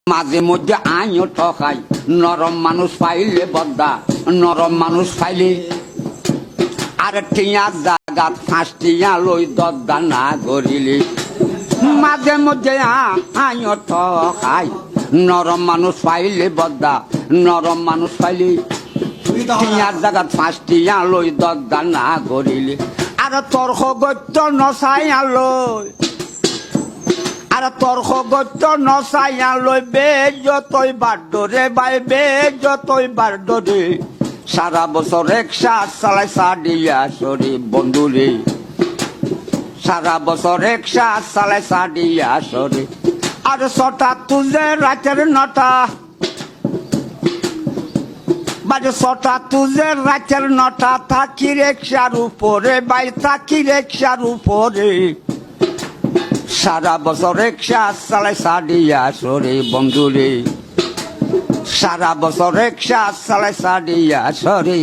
মাঝে মধ্যে আইও ঠকাই নরম মানুষ পাইলে বদ্দা নরম মানুষ পাইলে আর টিয়া জাগাত ফাঁসটিয়া লই দদ্দা না করিলে মাঝে মধ্যে আইও ঠকাই নরম মানুষ পাইলে বদ্দা নরম মানুষ পাইলে টিয়ার জাগাত ফাঁসটিয়া লই দদ্দা না করিলে আর তর্ক গত্য নচাইয়া লই আর তর্ক গত্য নচাইয়া লই বে যতই বাড্ডরে বাই বে যতই বাড্ডরে সারা বছর রিক্সা চালাই সাডিয়া সরি বন্ধুরে সারা বছর রিক্সা চালাই সাডিয়া সরি আর ছটা তুলে রাতের নটা বাজে ছটা তুলে রাতের নটা থাকি রিক্সার উপরে বাই থাকি রিক্সার উপরে সারা বছর রিক্সা চালাই সাডিয়া সরে বন্ধুরে সারা বছর রিক্সা চালাই সাডিয়া সরে